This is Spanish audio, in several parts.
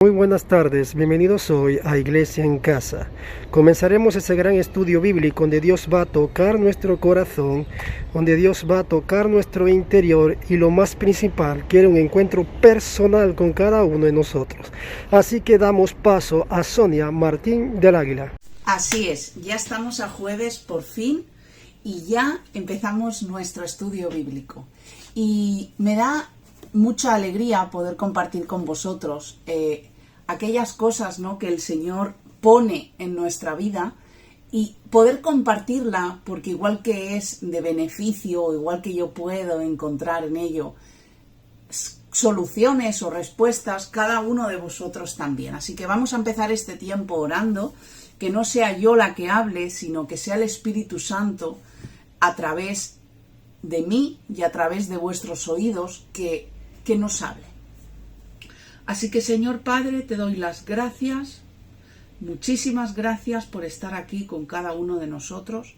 Muy buenas tardes, bienvenidos hoy a Iglesia en Casa. Comenzaremos ese gran estudio bíblico donde Dios va a tocar nuestro corazón, donde Dios va a tocar nuestro interior y lo más principal, quiere un encuentro personal con cada uno de nosotros. Así que damos paso a Sonia Martín del Águila. Así es, ya estamos a jueves por fin y ya empezamos nuestro estudio bíblico. Y me da mucha alegría poder compartir con vosotros aquellas cosas, ¿no?, que el Señor pone en nuestra vida y poder compartirla, porque igual que es de beneficio, o igual que yo puedo encontrar en ello soluciones o respuestas, cada uno de vosotros también. Así que vamos a empezar este tiempo orando, que no sea yo la que hable, sino que sea el Espíritu Santo a través de mí y a través de vuestros oídos que nos hable. Así que, Señor Padre, te doy las gracias, muchísimas gracias por estar aquí con cada uno de nosotros.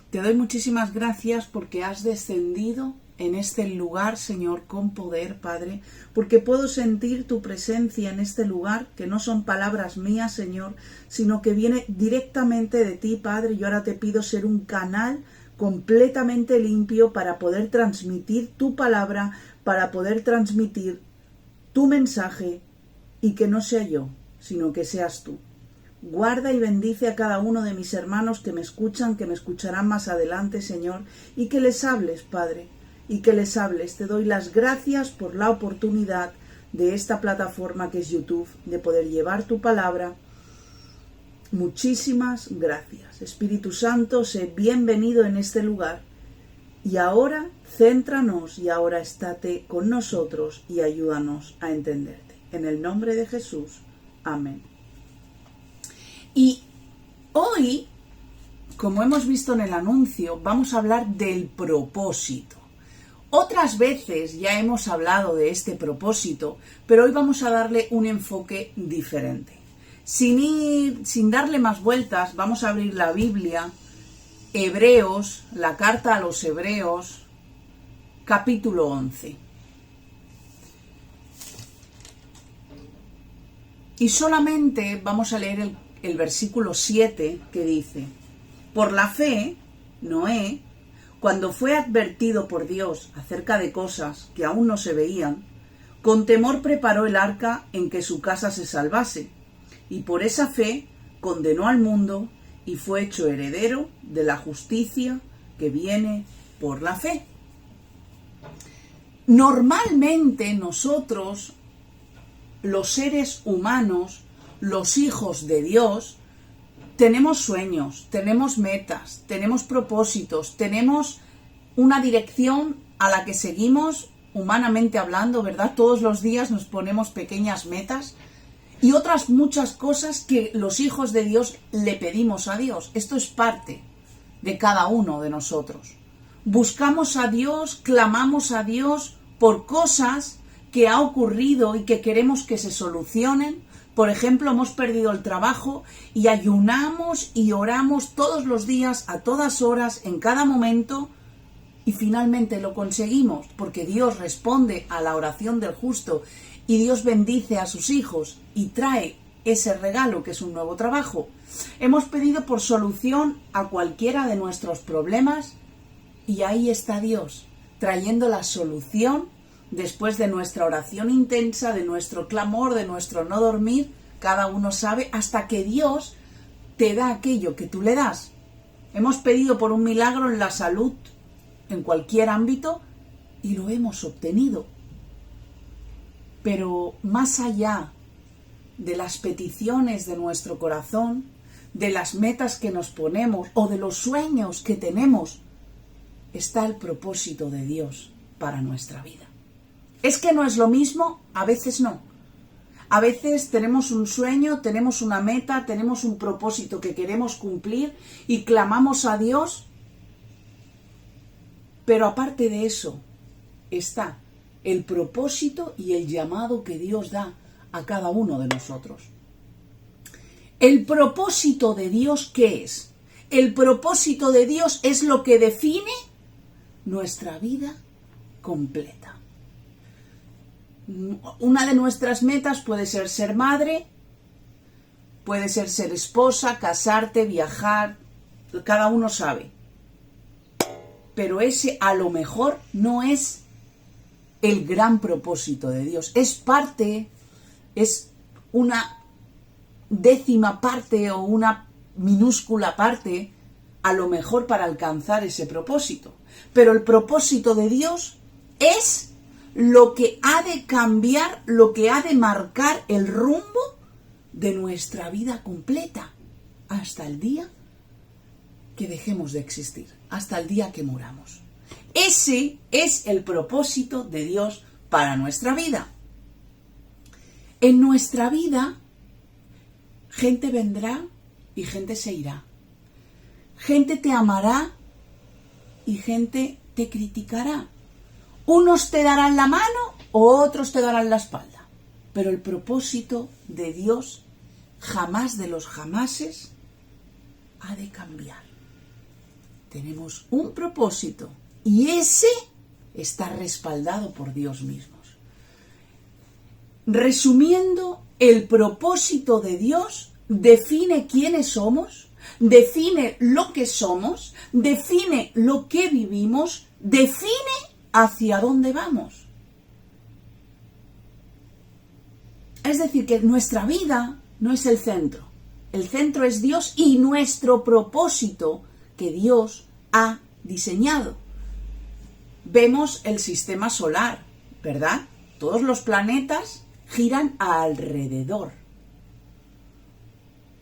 Te doy muchísimas gracias porque has descendido en este lugar, Señor, con poder, Padre, porque puedo sentir tu presencia en este lugar, que no son palabras mías, Señor, sino que viene directamente de ti, Padre. Yo ahora te pido ser un canal completamente limpio para poder transmitir tu palabra, para poder transmitir tu mensaje, y que no sea yo, sino que seas tú. Guarda y bendice a cada uno de mis hermanos que me escuchan, que me escucharán más adelante, Señor, y que les hables, Padre, y que les hables. Te doy las gracias por la oportunidad de esta plataforma que es YouTube, de poder llevar tu palabra. Muchísimas gracias. Espíritu Santo, sé bienvenido en este lugar. Y ahora, céntranos y ahora estate con nosotros y ayúdanos a entenderte. En el nombre de Jesús. Amén. Y hoy, como hemos visto en el anuncio, vamos a hablar del propósito. Otras veces ya hemos hablado de este propósito, pero hoy vamos a darle un enfoque diferente. Sin darle más vueltas, vamos a abrir la Biblia, Hebreos, la carta a los Hebreos, capítulo 11. Y solamente vamos a leer el versículo 7, que dice: por la fe, Noé, cuando fue advertido por Dios acerca de cosas que aún no se veían, con temor preparó el arca en que su casa se salvase, y por esa fe condenó al mundo y fue hecho heredero de la justicia que viene por la fe. Normalmente nosotros, los seres humanos, los hijos de Dios, tenemos sueños, tenemos metas, tenemos propósitos, tenemos una dirección a la que seguimos, humanamente hablando, ¿verdad? Todos los días nos ponemos pequeñas metas y otras muchas cosas que los hijos de Dios le pedimos a Dios. Esto es parte de cada uno de nosotros. Buscamos a Dios, clamamos a Dios por cosas que ha ocurrido y que queremos que se solucionen. Por ejemplo, hemos perdido el trabajo y ayunamos y oramos todos los días, a todas horas, en cada momento, y finalmente lo conseguimos, porque Dios responde a la oración del justo y Dios bendice a sus hijos y trae ese regalo que es un nuevo trabajo. Hemos pedido por solución a cualquiera de nuestros problemas y ahí está Dios, trayendo la solución después de nuestra oración intensa, de nuestro clamor, de nuestro no dormir. Cada uno sabe, hasta que Dios te da aquello que tú le das. Hemos pedido por un milagro en la salud, en cualquier ámbito, y lo hemos obtenido. Pero más allá de las peticiones de nuestro corazón, de las metas que nos ponemos o de los sueños que tenemos, está el propósito de Dios para nuestra vida. ¿Es que no es lo mismo? A veces no. A veces tenemos un sueño, tenemos una meta, tenemos un propósito que queremos cumplir y clamamos a Dios. Pero aparte de eso, está el propósito y el llamado que Dios da a cada uno de nosotros. ¿El propósito de Dios qué es? El propósito de Dios es lo que define nuestra vida completa. Una de nuestras metas puede ser madre, puede ser esposa, casarte, viajar, cada uno sabe. Pero ese a lo mejor no es el gran propósito de Dios. Es parte, es una décima parte o una minúscula parte, a lo mejor para alcanzar ese propósito. Pero el propósito de Dios es lo que ha de cambiar, lo que ha de marcar el rumbo de nuestra vida completa, hasta el día que dejemos de existir, hasta el día que muramos. Ese es el propósito de Dios para nuestra vida. En nuestra vida, gente vendrá y gente se irá. Gente te amará y gente te criticará. Unos te darán la mano, otros te darán la espalda. Pero el propósito de Dios, jamás de los jamases, ha de cambiar. Tenemos un propósito y ese está respaldado por Dios mismo. Resumiendo, el propósito de Dios define quiénes somos, define lo que somos, define lo que vivimos, define hacia dónde vamos. Es decir, que nuestra vida no es el centro es Dios y nuestro propósito que Dios ha diseñado. Vemos el sistema solar, ¿verdad? Todos los planetas giran alrededor.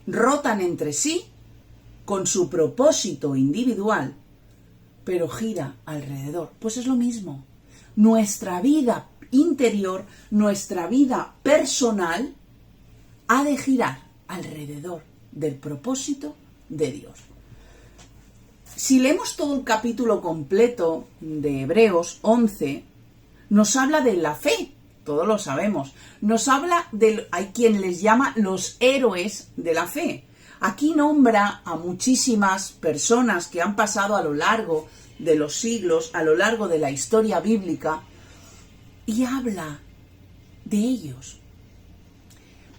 Rotan entre sí con su propósito individual, pero gira alrededor. Pues es lo mismo. Nuestra vida interior, nuestra vida personal, ha de girar alrededor del propósito de Dios. Si leemos todo el capítulo completo de Hebreos 11, nos habla de la fe, todos lo sabemos. Nos habla hay quien les llama los héroes de la fe. Aquí nombra a muchísimas personas que han pasado a lo largo de los siglos, a lo largo de la historia bíblica, y habla de ellos.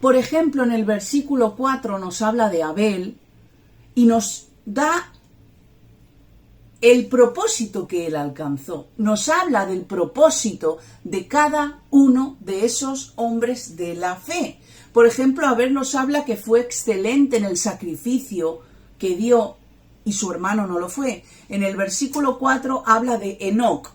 Por ejemplo, en el versículo 4 nos habla de Abel y nos da el propósito que él alcanzó. Nos habla del propósito de cada uno de esos hombres de la fe. Por ejemplo, Abel nos habla que fue excelente en el sacrificio que dio y su hermano no lo fue. En el versículo 4 habla de Enoc,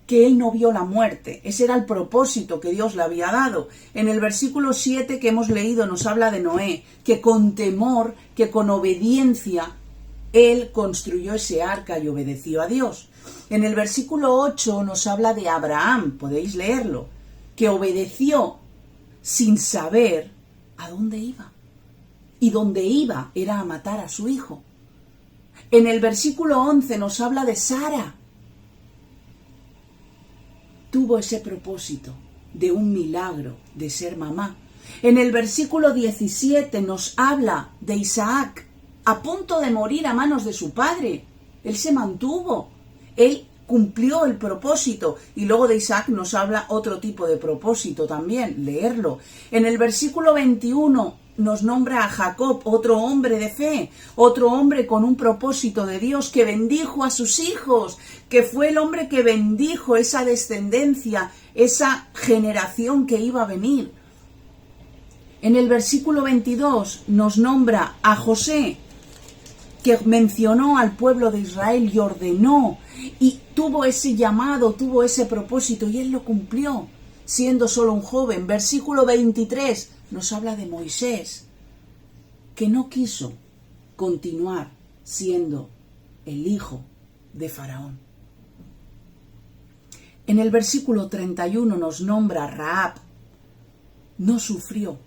que él no vio la muerte. Ese era el propósito que Dios le había dado. En el versículo 7 que hemos leído nos habla de Noé, que con temor, que con obediencia, él construyó ese arca y obedeció a Dios. En el versículo 8 nos habla de Abraham, podéis leerlo, que obedeció sin saber a dónde iba. Y donde iba era a matar a su hijo. En el versículo 11 nos habla de Sara. Tuvo ese propósito de un milagro, de ser mamá. En el versículo 17 nos habla de Isaac, a punto de morir a manos de su padre. Él se mantuvo, él cumplió el propósito. Y luego de Isaac nos habla otro tipo de propósito también, leerlo. En el versículo 21 nos nombra a Jacob, otro hombre de fe, otro hombre con un propósito de Dios, que bendijo a sus hijos, que fue el hombre que bendijo esa descendencia, esa generación que iba a venir. En el versículo 22 nos nombra a José, que mencionó al pueblo de Israel y ordenó, y tuvo ese llamado, tuvo ese propósito, y él lo cumplió, siendo solo un joven. Versículo 23 nos habla de Moisés, que no quiso continuar siendo el hijo de Faraón. En el versículo 31 nos nombra a Rahab. No sufrió,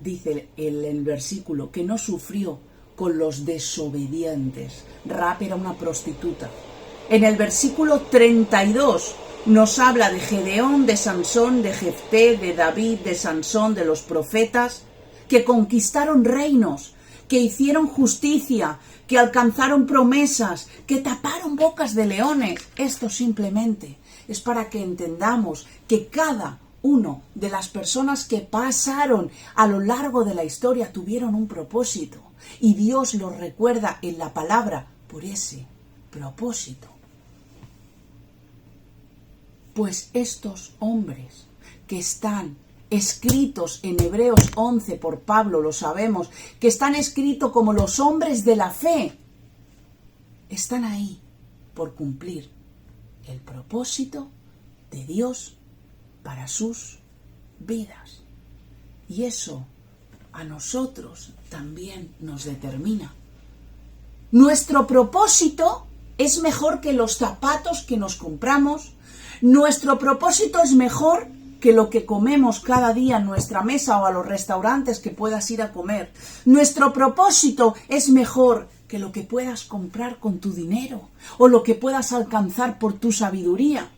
dice el versículo, que no sufrió con los desobedientes. Rahab era una prostituta. En el versículo 32 nos habla de Gedeón, de Sansón, de Jefté, de David, de Sansón, de los profetas, que conquistaron reinos, que hicieron justicia, que alcanzaron promesas, que taparon bocas de leones. Esto simplemente es para que entendamos que cada uno de las personas que pasaron a lo largo de la historia tuvieron un propósito y Dios los recuerda en la palabra por ese propósito. Pues estos hombres que están escritos en Hebreos 11 por Pablo, lo sabemos, que están escritos como los hombres de la fe, están ahí por cumplir el propósito de Dios para sus vidas. Y eso a nosotros también nos determina. Nuestro propósito es mejor que los zapatos que nos compramos. Nuestro propósito es mejor que lo que comemos cada día en nuestra mesa o a los restaurantes que puedas ir a comer. Nuestro propósito es mejor que lo que puedas comprar con tu dinero o lo que puedas alcanzar por tu sabiduría.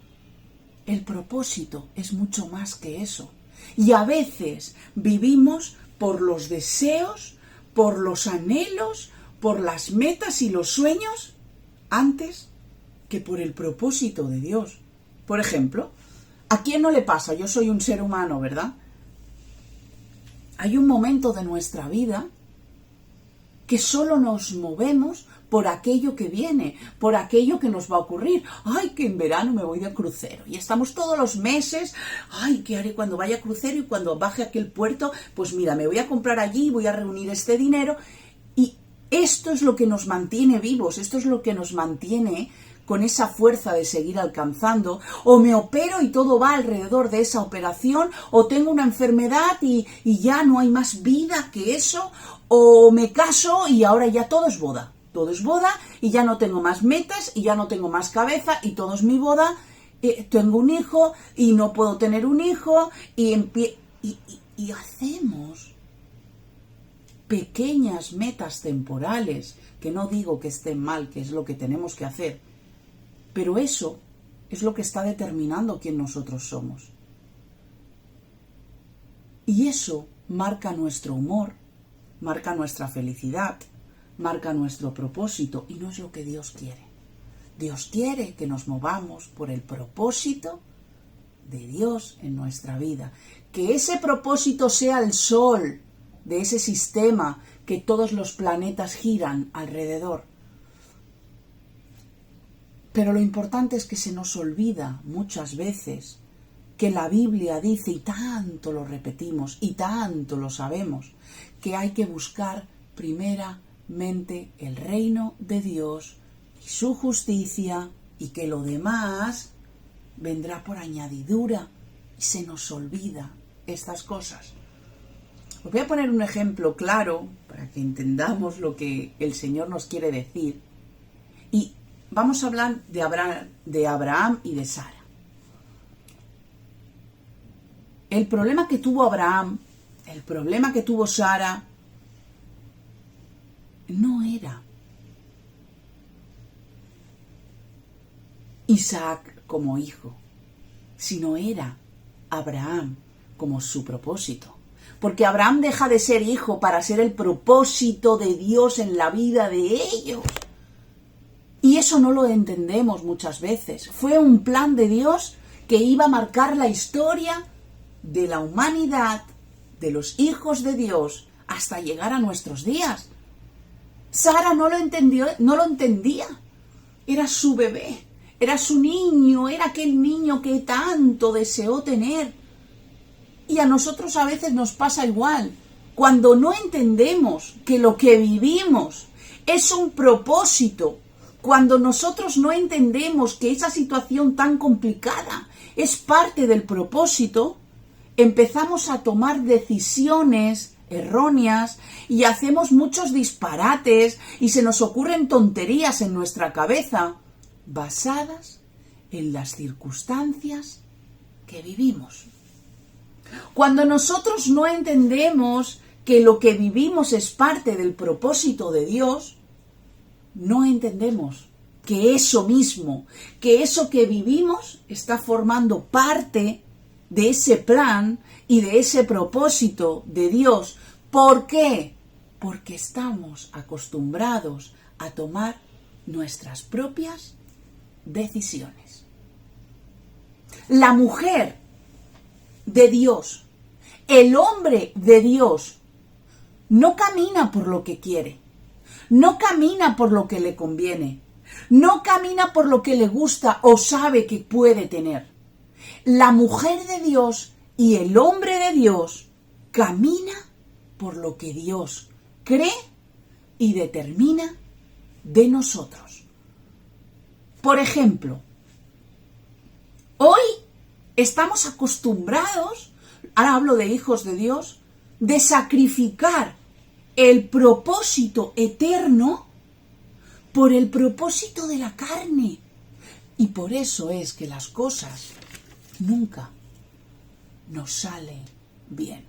El propósito es mucho más que eso. Y a veces vivimos por los deseos, por los anhelos, por las metas y los sueños, antes que por el propósito de Dios. Por ejemplo, ¿a quién no le pasa? Yo soy un ser humano, ¿verdad? Hay un momento de nuestra vida que solo nos movemos por aquello que viene, por aquello que nos va a ocurrir. ¡Ay, que en verano me voy de crucero! Y estamos todos los meses, ¡ay, qué haré cuando vaya a crucero y cuando baje a aquel puerto! Pues mira, me voy a comprar allí, voy a reunir este dinero. Y esto es lo que nos mantiene vivos, esto es lo que nos mantiene con esa fuerza de seguir alcanzando. O me opero y todo va alrededor de esa operación, o tengo una enfermedad y ya no hay más vida que eso, o me caso y ahora ya todo es boda y ya no tengo más metas y ya no tengo más cabeza y todo es mi boda, tengo un hijo y no puedo tener un hijo y hacemos pequeñas metas temporales, que no digo que estén mal, que es lo que tenemos que hacer, pero eso es lo que está determinando quién nosotros somos. Y eso marca nuestro humor, marca nuestra felicidad, marca nuestro propósito, y no es lo que Dios quiere. Dios quiere que nos movamos por el propósito de Dios en nuestra vida. Que ese propósito sea el sol de ese sistema que todos los planetas giran alrededor. Pero lo importante es que se nos olvida muchas veces que la Biblia dice, y tanto lo repetimos y tanto lo sabemos, que hay que buscar primeramente el reino de Dios y su justicia, y que lo demás vendrá por añadidura, y se nos olvida estas cosas. Os voy a poner un ejemplo claro para que entendamos lo que el Señor nos quiere decir. Y vamos a hablar de Abraham y de Sara. El problema que tuvo Abraham, el problema que tuvo Sara, no era Isaac como hijo, sino era Abraham como su propósito. Porque Abraham deja de ser hijo para ser el propósito de Dios en la vida de ellos. Y eso no lo entendemos muchas veces. Fue un plan de Dios que iba a marcar la historia de la humanidad, de los hijos de Dios, hasta llegar a nuestros días. Sara no lo entendía. Era su bebé, era su niño, era aquel niño que tanto deseó tener. Y a nosotros a veces nos pasa igual. Cuando no entendemos que lo que vivimos es un propósito, cuando nosotros no entendemos que esa situación tan complicada es parte del propósito, empezamos a tomar decisiones erróneas y hacemos muchos disparates y se nos ocurren tonterías en nuestra cabeza basadas en las circunstancias que vivimos. Cuando nosotros no entendemos que lo que vivimos es parte del propósito de Dios, no entendemos que eso mismo, que eso que vivimos está formando parte de ese plan y de ese propósito de Dios. ¿Por qué? Porque estamos acostumbrados a tomar nuestras propias decisiones. La mujer de Dios, el hombre de Dios, no camina por lo que quiere, no camina por lo que le conviene, no camina por lo que le gusta o sabe que puede tener. La mujer de Dios y el hombre de Dios camina por lo que Dios cree y determina de nosotros. Por ejemplo, hoy estamos acostumbrados, ahora hablo de hijos de Dios, de sacrificar el propósito eterno por el propósito de la carne. Y por eso es que las cosas nunca nos salen bien.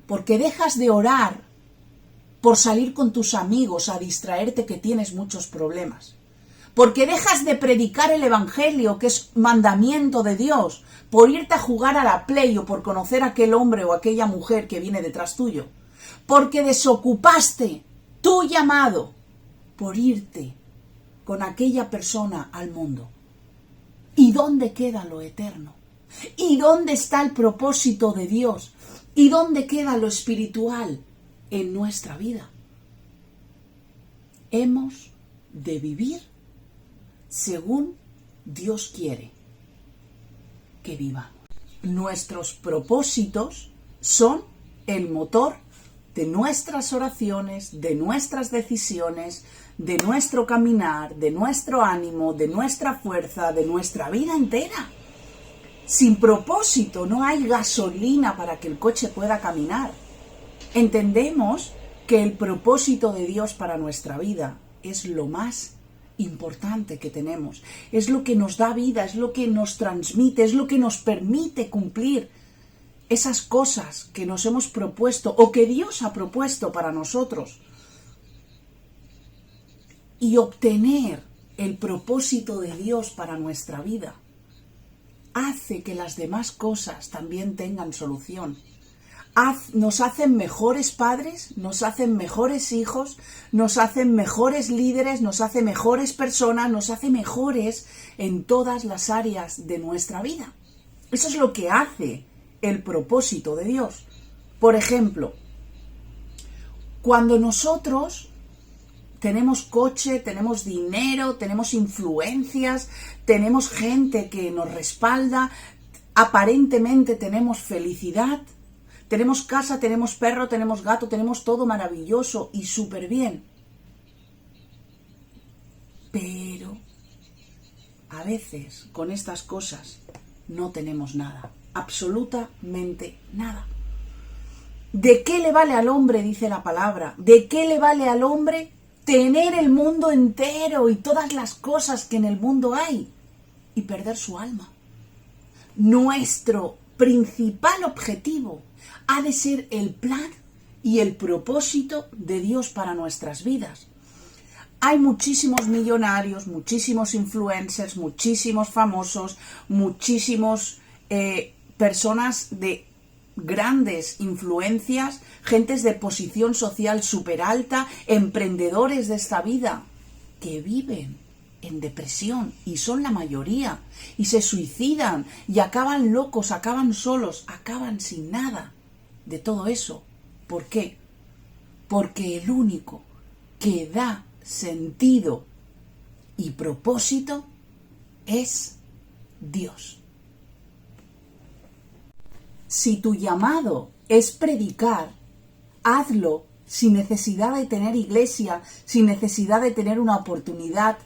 Porque dejas de orar por salir con tus amigos a distraerte que tienes muchos problemas. Porque dejas de predicar el evangelio, que es mandamiento de Dios, por irte a jugar a la Play o por conocer a aquel hombre o aquella mujer que viene detrás tuyo. Porque desocupaste tu llamado por irte con aquella persona al mundo. ¿Y dónde queda lo eterno? ¿Y dónde está el propósito de Dios? ¿Y dónde queda lo espiritual en nuestra vida? Hemos de vivir según Dios quiere que vivamos. Nuestros propósitos son el motor de nuestras oraciones, de nuestras decisiones, de nuestro caminar, de nuestro ánimo, de nuestra fuerza, de nuestra vida entera. Sin propósito no hay gasolina para que el coche pueda caminar. Entendemos que el propósito de Dios para nuestra vida es lo más importante que tenemos. Es lo que nos da vida, es lo que nos transmite, es lo que nos permite cumplir esas cosas que nos hemos propuesto o que Dios ha propuesto para nosotros. Y obtener el propósito de Dios para nuestra vida hace que las demás cosas también tengan solución. Nos hacen mejores padres, nos hacen mejores hijos, nos hacen mejores líderes, nos hace mejores personas, nos hace mejores en todas las áreas de nuestra vida. Eso es lo que hace el propósito de Dios. Por ejemplo, cuando nosotros tenemos coche, tenemos dinero, tenemos influencias, tenemos gente que nos respalda, aparentemente tenemos felicidad, tenemos casa, tenemos perro, tenemos gato, tenemos todo maravilloso y súper bien. Pero a veces con estas cosas no tenemos nada, absolutamente nada. ¿De qué le vale al hombre, dice la palabra? ¿De qué le vale al hombre tener el mundo entero y todas las cosas que en el mundo hay y perder su alma? Nuestro principal objetivo ha de ser el plan y el propósito de Dios para nuestras vidas. Hay muchísimos millonarios, muchísimos influencers, muchísimos famosos, muchísimos personas de grandes influencias, gentes de posición social súper alta, emprendedores de esta vida, que viven en depresión y son la mayoría y se suicidan y acaban locos, acaban solos, acaban sin nada de todo eso. ¿Por qué? Porque el único que da sentido y propósito es Dios. Si tu llamado es predicar, hazlo sin necesidad de tener iglesia, sin necesidad de tener una oportunidad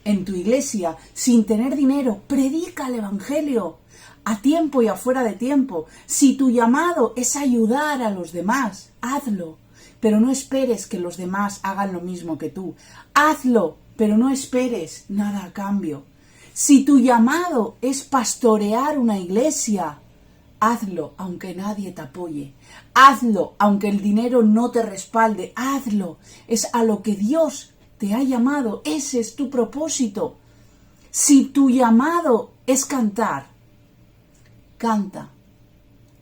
en tu iglesia, sin tener dinero. Predica el evangelio a tiempo y afuera de tiempo. Si tu llamado es ayudar a los demás, hazlo, pero no esperes que los demás hagan lo mismo que tú. Hazlo, pero no esperes nada a cambio. Si tu llamado es pastorear una iglesia, hazlo aunque nadie te apoye. Hazlo aunque el dinero no te respalde. Hazlo. Es a lo que Dios te ha llamado. Ese es tu propósito. Si tu llamado es cantar, canta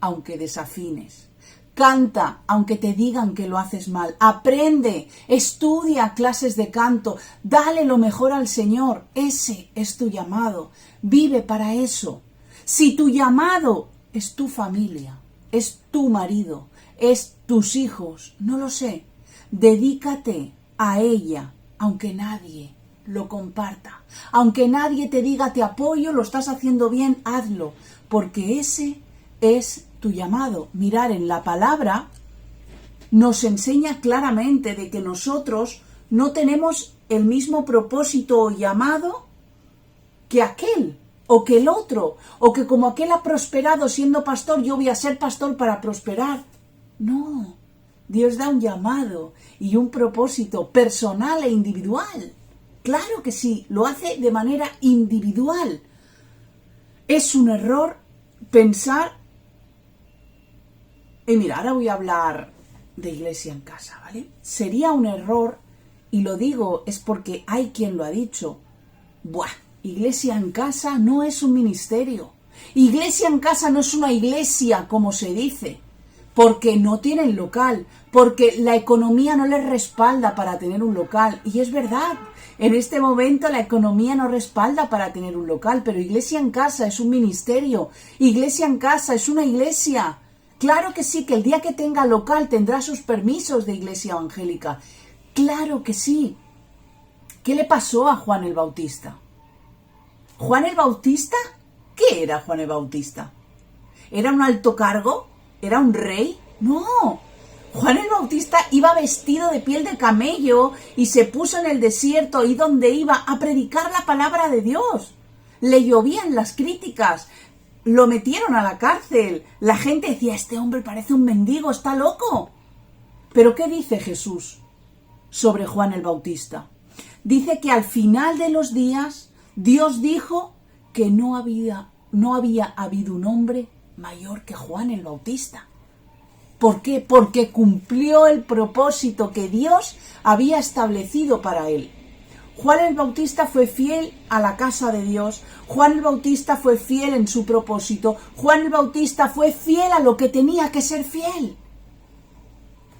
aunque desafines. Canta aunque te digan que lo haces mal. Aprende, estudia clases de canto. Dale lo mejor al Señor. Ese es tu llamado. Vive para eso. Si tu llamado es tu familia, es tu marido, es tus hijos, no lo sé. Dedícate a ella, aunque nadie lo comparta, aunque nadie te diga te apoyo, lo estás haciendo bien, hazlo, porque ese es tu llamado. Mirar, en la palabra nos enseña claramente de que nosotros no tenemos el mismo propósito o llamado que aquel o que el otro, o que como aquel ha prosperado siendo pastor, yo voy a ser pastor para prosperar. No, Dios da un llamado y un propósito personal e individual. Claro que sí, lo hace de manera individual. Es un error pensar, y mira, ahora voy a hablar de Iglesia en Casa, ¿vale? Sería un error, y lo digo es porque hay quien lo ha dicho, Iglesia en Casa no es un ministerio. Iglesia en Casa no es una iglesia, como se dice, porque no tienen local, porque la economía no les respalda para tener un local. Y es verdad, en este momento la economía no respalda para tener un local, pero Iglesia en Casa es un ministerio. Iglesia en Casa es una iglesia. Claro que sí, que el día que tenga local tendrá sus permisos de iglesia evangélica. Claro que sí. ¿Qué le pasó a Juan el Bautista? ¿Juan el Bautista? ¿Qué era Juan el Bautista? ¿Era un alto cargo? ¿Era un rey? No. Juan el Bautista iba vestido de piel de camello y se puso en el desierto y donde iba a predicar la palabra de Dios. Le llovían las críticas, lo metieron a la cárcel. La gente decía, este hombre parece un mendigo, está loco. ¿Pero qué dice Jesús sobre Juan el Bautista? Dice que al final de los días Dios dijo que no había habido un hombre mayor que Juan el Bautista. ¿Por qué? Porque cumplió el propósito que Dios había establecido para él. Juan el Bautista fue fiel a la casa de Dios. Juan el Bautista fue fiel en su propósito. Juan el Bautista fue fiel a lo que tenía que ser fiel.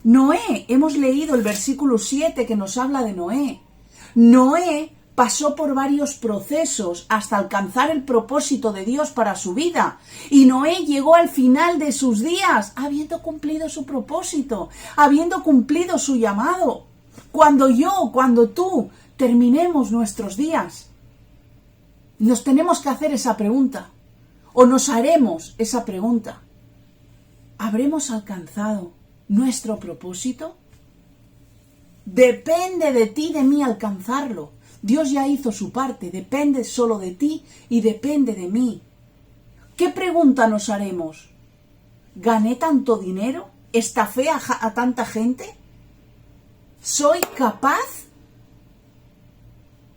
Noé, hemos leído el versículo 7 que nos habla de Noé. Noé pasó por varios procesos hasta alcanzar el propósito de Dios para su vida. Y Noé llegó al final de sus días habiendo cumplido su propósito, habiendo cumplido su llamado. Cuando tú terminemos nuestros días, nos tenemos que hacer esa pregunta, o nos haremos esa pregunta. ¿Habremos alcanzado nuestro propósito? Depende de ti y de mí alcanzarlo. Dios ya hizo su parte, depende solo de ti y depende de mí. ¿Qué pregunta nos haremos? ¿Gané tanto dinero? ¿Estafé a tanta gente? ¿Soy capaz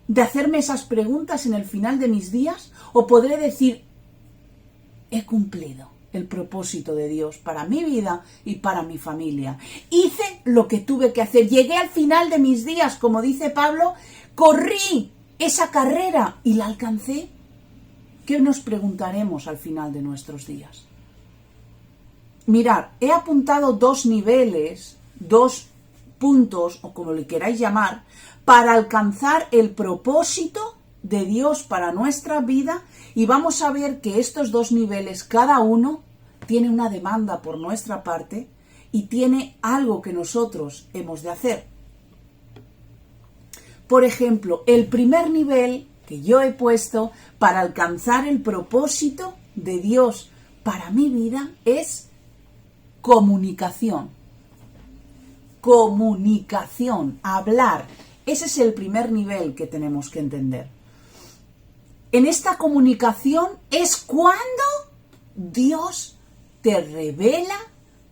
de hacerme esas preguntas en el final de mis días? ¿O podré decir, he cumplido el propósito de Dios para mi vida y para mi familia? Hice lo que tuve que hacer, llegué al final de mis días, como dice Pablo, corrí esa carrera y la alcancé. ¿Qué nos preguntaremos al final de nuestros días? Mirad, he apuntado 2 niveles, 2 puntos, o como le queráis llamar, para alcanzar el propósito de Dios para nuestra vida, y vamos a ver que estos 2 niveles, cada uno, tiene una demanda por nuestra parte y tiene algo que nosotros hemos de hacer. Por ejemplo, el primer nivel que yo he puesto para alcanzar el propósito de Dios para mi vida es comunicación. Comunicación, hablar. Ese es el primer nivel que tenemos que entender. En esta comunicación es cuando Dios te revela,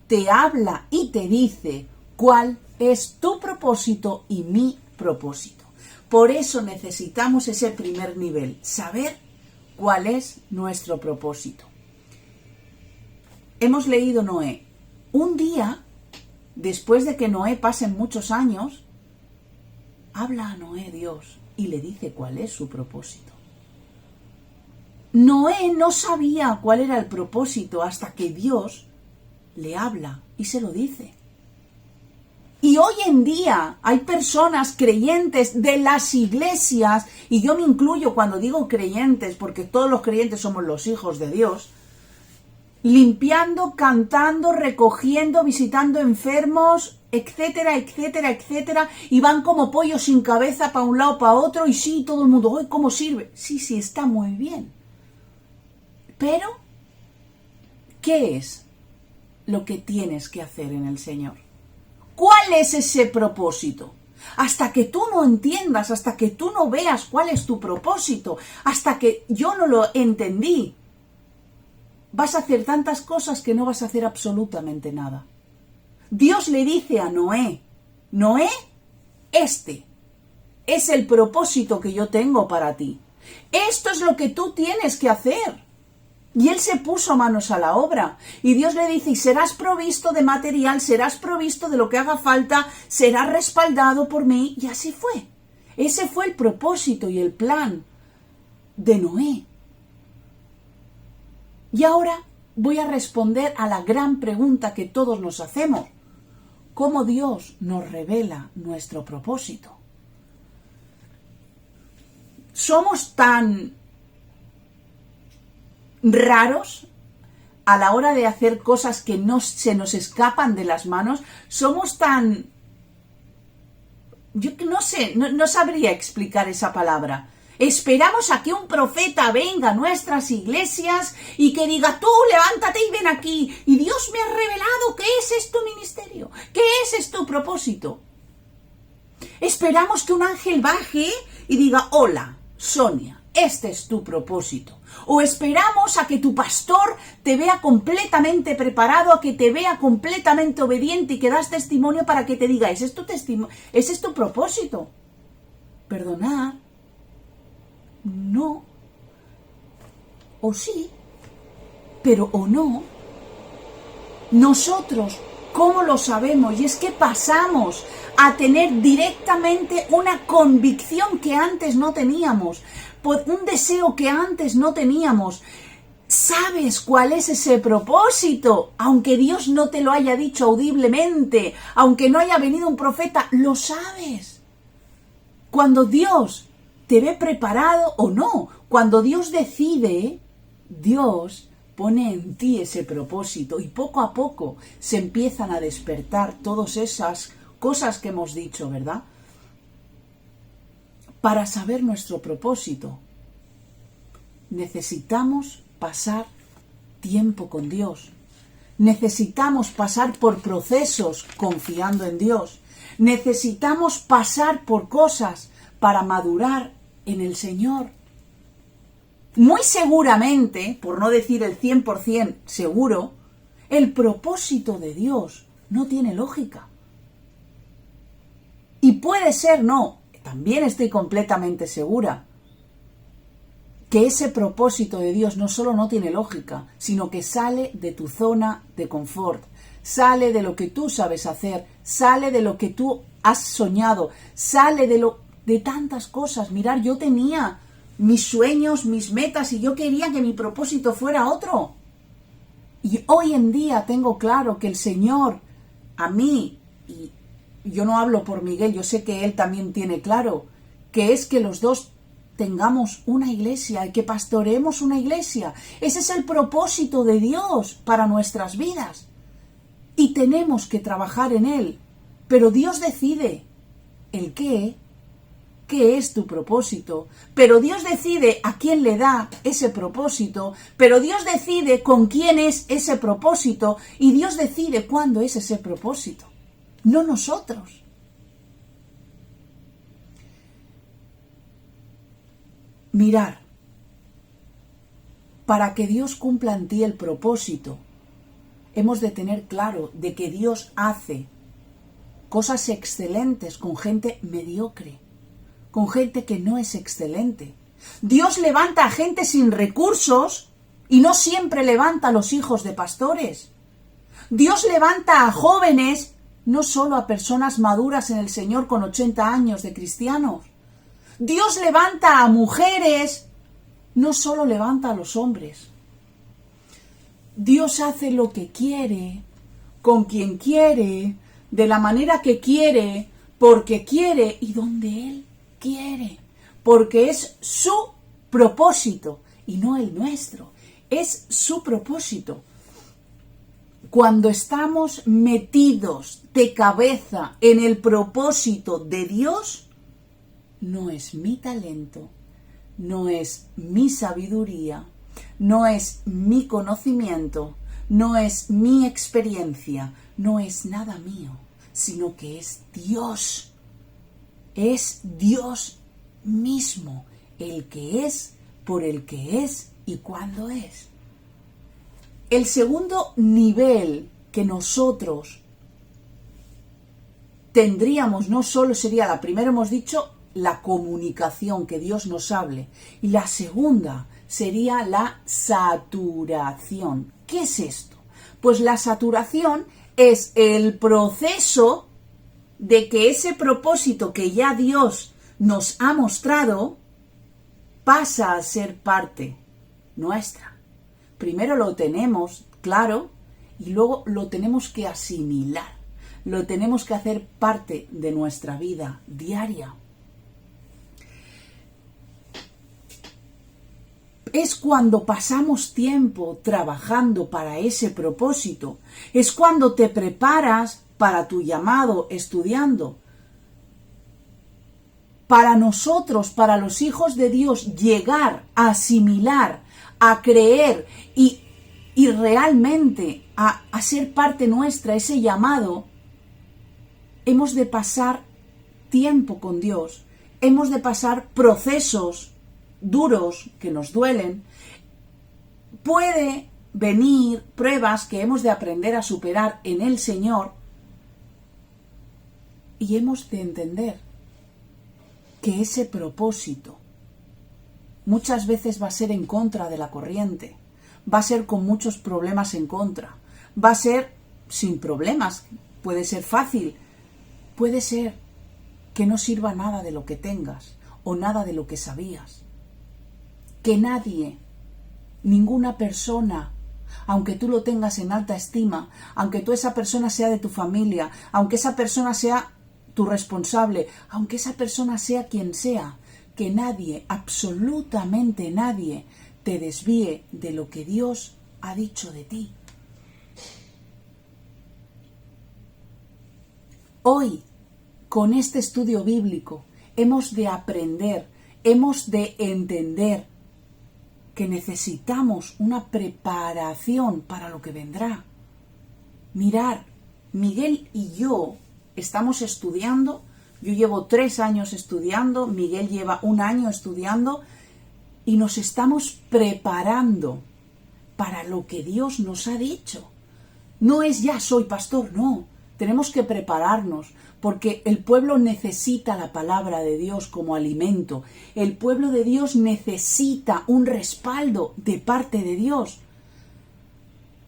te habla y te dice cuál es tu propósito y mi propósito. Por eso necesitamos ese primer nivel, saber cuál es nuestro propósito. Hemos leído Noé. Un día, después de que Noé pasen muchos años, habla a Noé Dios y le dice cuál es su propósito. Noé no sabía cuál era el propósito hasta que Dios le habla y se lo dice. Y hoy en día hay personas creyentes de las iglesias, y yo me incluyo cuando digo creyentes, porque todos los creyentes somos los hijos de Dios. limpiando, cantando, recogiendo, visitando enfermos, etcétera, etcétera, etcétera, y van como pollos sin cabeza para un lado, para otro, y sí, todo el mundo, ¡ay, cómo sirve! Sí, sí, está muy bien. Pero, ¿qué es lo que tienes que hacer en el Señor? ¿Cuál es ese propósito? Hasta que tú no entiendas, hasta que tú no veas cuál es tu propósito, hasta que yo no lo entendí, vas a hacer tantas cosas que no vas a hacer absolutamente nada. Dios le dice a Noé, Noé, este es el propósito que yo tengo para ti. Esto es lo que tú tienes que hacer. Y él se puso manos a la obra. Y Dios le dice, y serás provisto de material, serás provisto de lo que haga falta, serás respaldado por mí. Y así fue. Ese fue el propósito y el plan de Noé. Y ahora voy a responder a la gran pregunta que todos nos hacemos. ¿Cómo Dios nos revela nuestro propósito? Somos tan raros a la hora de hacer cosas que no se nos escapan de las manos. Somos tan... Yo no sé, no sabría explicar esa palabra. Esperamos a que un profeta venga a nuestras iglesias y que diga, tú levántate y ven aquí. Y Dios me ha revelado que ese es tu ministerio, que ese es tu propósito. Esperamos que un ángel baje y diga, hola, Sonia, este es tu propósito. O esperamos a que tu pastor te vea completamente preparado, a que te vea completamente obediente y que das testimonio para que te diga, ese es tu propósito. Perdonad. No, o sí, pero o no. Nosotros, ¿cómo lo sabemos? Y es que pasamos a tener directamente una convicción que antes no teníamos, un deseo que antes no teníamos. ¿Sabes cuál es ese propósito? Aunque Dios no te lo haya dicho audiblemente, aunque no haya venido un profeta, lo sabes. Cuando Dios te ve preparado o no. Cuando Dios decide, Dios pone en ti ese propósito y poco a poco se empiezan a despertar todas esas cosas que hemos dicho, ¿verdad? Para saber nuestro propósito, necesitamos pasar tiempo con Dios. Necesitamos pasar por procesos confiando en Dios. Necesitamos pasar por cosas para madurar en el Señor. Muy seguramente, por no decir el 100% seguro, el propósito de Dios no tiene lógica. Y puede ser, no, también estoy completamente segura, que ese propósito de Dios no solo no tiene lógica, sino que sale de tu zona de confort, sale de lo que tú sabes hacer, sale de lo que tú has soñado, sale de tantas cosas. Mirar, yo tenía mis sueños, mis metas y yo quería que mi propósito fuera otro. Y hoy en día tengo claro que el Señor a mí, y yo no hablo por Miguel, yo sé que él también tiene claro, que es que los dos tengamos una iglesia y que pastoreemos una iglesia. Ese es el propósito de Dios para nuestras vidas. Y tenemos que trabajar en él. Pero Dios decide el qué es tu propósito. Pero Dios decide a quién le da ese propósito. Pero Dios decide con quién es ese propósito. Y Dios decide cuándo es ese propósito. No nosotros. Mirar, para que Dios cumpla en ti el propósito, hemos de tener claro de que Dios hace cosas excelentes con gente mediocre, con gente que no es excelente. Dios levanta a gente sin recursos y no siempre levanta a los hijos de pastores. Dios levanta a jóvenes, no solo a personas maduras en el Señor con 80 años de cristianos. Dios levanta a mujeres, no solo levanta a los hombres. Dios hace lo que quiere, con quien quiere, de la manera que quiere, porque quiere y donde Él quiere. Porque es su propósito y no el nuestro. Es su propósito. cuando estamos metidos de cabeza en el propósito de Dios, no es mi talento, no es mi sabiduría, no es mi conocimiento, no es mi experiencia, no es nada mío, sino que es Dios mismo, el que es, por el que es y cuando es. El segundo nivel que nosotros tendríamos, no solo sería, la primera hemos dicho, la comunicación, que Dios nos hable, y la segunda sería la saturación. ¿Qué es esto? Pues la saturación es el proceso de que ese propósito que ya Dios nos ha mostrado pasa a ser parte nuestra. Primero lo tenemos claro y luego lo tenemos que asimilar, lo tenemos que hacer parte de nuestra vida diaria. Es cuando pasamos tiempo trabajando para ese propósito, es cuando te preparas para tu llamado estudiando. Para nosotros, para los hijos de Dios, llegar a asimilar, a creer y realmente a ser parte nuestra, ese llamado, hemos de pasar tiempo con Dios, hemos de pasar procesos duros que nos duelen, puede venir pruebas que hemos de aprender a superar en el Señor y hemos de entender que ese propósito muchas veces va a ser en contra de la corriente, va a ser con muchos problemas en contra, va a ser sin problemas, puede ser fácil, puede ser que no sirva nada de lo que tengas o nada de lo que sabías. Que nadie, ninguna persona, aunque tú lo tengas en alta estima, aunque tú esa persona sea de tu familia, aunque esa persona sea tu responsable, aunque esa persona sea quien sea, que nadie, absolutamente nadie, te desvíe de lo que Dios ha dicho de ti. Hoy, con este estudio bíblico, hemos de aprender, hemos de entender que necesitamos una preparación para lo que vendrá. Mirar, Miguel y yo estamos estudiando, yo llevo 3 años estudiando, Miguel lleva 1 año estudiando y nos estamos preparando para lo que Dios nos ha dicho. No es ya soy pastor, no, tenemos que prepararnos porque el pueblo necesita la palabra de Dios como alimento. El pueblo de Dios necesita un respaldo de parte de Dios.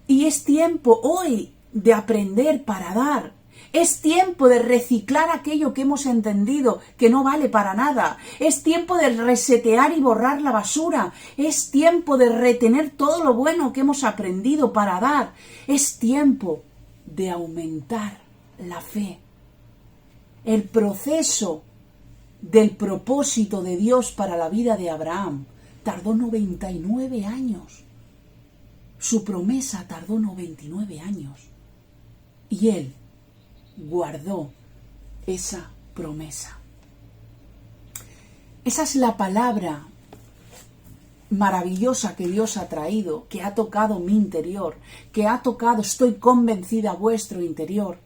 Y es tiempo hoy de aprender para dar. Es tiempo de reciclar aquello que hemos entendido que no vale para nada. Es tiempo de resetear y borrar la basura. Es tiempo de retener todo lo bueno que hemos aprendido para dar. Es tiempo de aumentar la fe. El proceso del propósito de Dios para la vida de Abraham tardó 99 años. Su promesa tardó 99 años. Y él guardó esa promesa. Esa es la palabra maravillosa que Dios ha traído, que ha tocado mi interior, que ha tocado, estoy convencida, vuestro interior.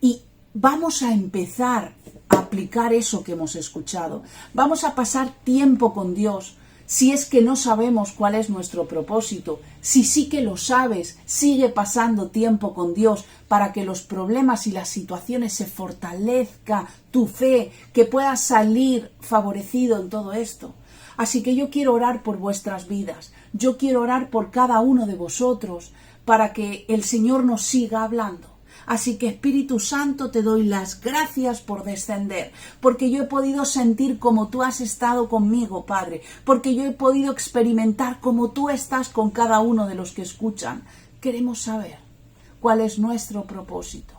Y vamos a empezar a aplicar eso que hemos escuchado. Vamos a pasar tiempo con Dios. Si es que no sabemos cuál es nuestro propósito, si sí que lo sabes, sigue pasando tiempo con Dios para que los problemas y las situaciones se fortalezca tu fe, que puedas salir favorecido en todo esto. Así que yo quiero orar por vuestras vidas, yo quiero orar por cada uno de vosotros para que el Señor nos siga hablando. Así que Espíritu Santo, te doy las gracias por descender, porque yo he podido sentir como tú has estado conmigo, Padre, porque yo he podido experimentar como tú estás con cada uno de los que escuchan. Queremos saber cuál es nuestro propósito.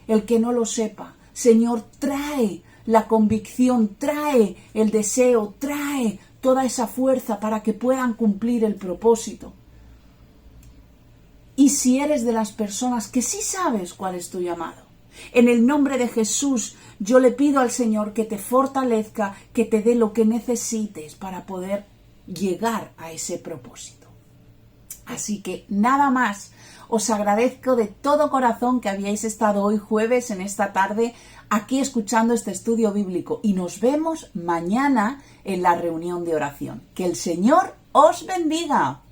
El que no lo sepa, Señor, trae la convicción, trae el deseo, trae toda esa fuerza para que puedan cumplir el propósito. y si eres de las personas que sí sabes cuál es tu llamado. En el nombre de Jesús, yo le pido al Señor que te fortalezca, que te dé lo que necesites para poder llegar a ese propósito. Así que nada más, os agradezco de todo corazón que habíais estado hoy jueves en esta tarde aquí escuchando este estudio bíblico y nos vemos mañana en la reunión de oración. Que el Señor os bendiga.